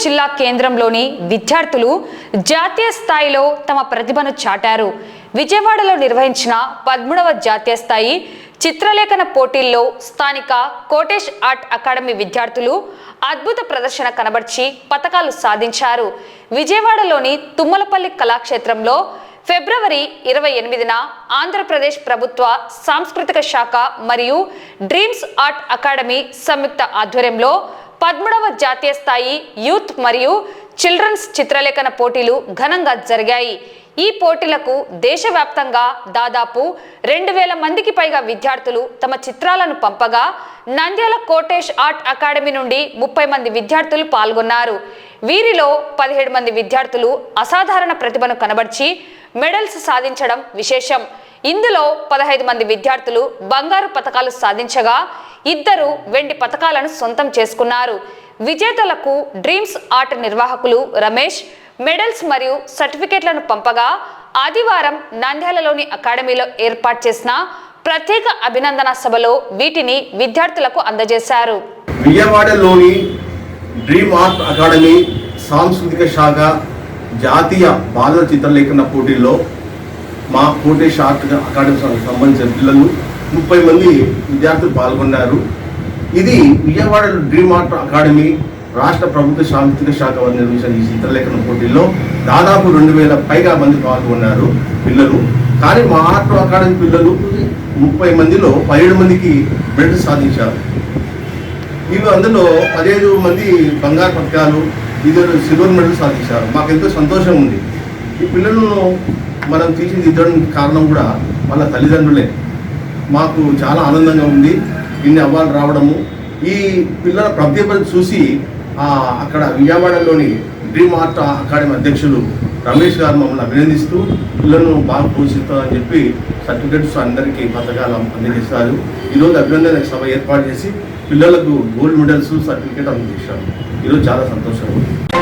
జిల్లా కేంద్రంలోని విద్యార్థులు జాతీయ స్థాయిలో తమ ప్రతిభను చాటారు. విజయవాడలో నిర్వహించిన 13వ జాతీయ స్థాయి చిత్రలేఖన పోటీల్లో స్థానిక కోటేష్ ఆర్ట్ అకాడమీ విద్యార్థులు అద్భుత ప్రదర్శన కనబర్చి పతకాలు సాధించారు. విజయవాడలోని తుమ్మలపల్లి కళాక్షేత్రంలో ఫిబ్రవరి 28న ఆంధ్రప్రదేశ్ ప్రభుత్వ సాంస్కృతిక శాఖ మరియు డ్రీమ్స్ ఆర్ట్ అకాడమీ సంయుక్త ఆధ్వర్యంలో 13వ జాతీయ స్థాయి యూత్ మరియు చిల్డ్రన్స్ చిత్రలేఖన పోటీలు ఘనంగా జరిగాయి. ఈ పోటీలకు దేశవ్యాప్తంగా దాదాపు 2000 మందికి పైగా విద్యార్థులు తమ చిత్రాలను పంపగా నంద్యాల కోటేష్ ఆర్ట్ అకాడమీ నుండి 30 మంది విద్యార్థులు పాల్గొన్నారు. వీరిలో 17 మంది విద్యార్థులు అసాధారణ ప్రతిభను కనబర్చి మెడల్స్ సాధించడం విశేషం. ఇందులో 15 మంది విద్యార్థులు బంగారు పతకాలు సాధించగా 2 వెండి పతకాలను సొంతం చేసుకున్నారు. విజేతలకు డ్రీమ్స్ ఆర్ట్ నిర్వాహకులు రమేష్ మెడల్స్ మరియు సర్టిఫికెట్లను పంపగా ఆదివారం నంద్యాలలోని అకాడమీలో ఏర్పాటు చేసిన ప్రత్యేక అభినందన సభలో వీటిని విద్యార్థులకు అందజేశారు. విజయవాడలోని డ్రీమ్ ఆర్ట్ అకాడమీ సాంస్కృతిక శాఖ జాతీయ బాలల చిత్రలేఖన పోటీల్లో మా కోటేష్ ఆర్ట్ అకాడమీకి సంబంధించిన పిల్లలు 30 మంది విద్యార్థులు పాల్గొన్నారు. ఇది విజయవాడ డ్రీమ్ ఆర్ట్ అకాడమీ రాష్ట్ర ప్రభుత్వ సాంస్కృతిక శాఖ వారు నిర్వహించిన ఈ చిత్రలేఖన పోటీల్లో దాదాపు 2000 పైగా మంది పాల్గొన్నారు పిల్లలు. కానీ మా ఆర్ట్ అకాడమీ పిల్లలు 30 మందిలో 17 మందికి మెడల్ సాధించారు. వీళ్ళు అందులో 15 మంది బంగారు పథకాలు, 2 సిల్వర్ మెడల్ సాధించారు. మాకు ఎంతో సంతోషం ఉంది. ఈ పిల్లలను మనం తీర్చిదిద్దడానికి కారణం కూడా వాళ్ళ తల్లిదండ్రులే. మాకు చాలా ఆనందంగా ఉంది ఇన్ని అవార్డు రావడము. ఈ పిల్లల ప్రతిభను చూసి అక్కడ విజయవాడలోని డ్రీమ్ ఆర్ట్ అకాడమీ అధ్యక్షులు రమేష్ గారు మమ్మల్ని అభినందిస్తూ పిల్లలను బాగా పోషిస్తారని చెప్పి సర్టిఫికెట్స్ అందరికీ పథకాలు అందజేస్తారు. ఈరోజు అభినందన సభ ఏర్పాటు చేసి పిల్లలకు గోల్డ్ మెడల్స్ సర్టిఫికేట్ అందజేశారు. ఈరోజు చాలా సంతోషంగా ఉంది.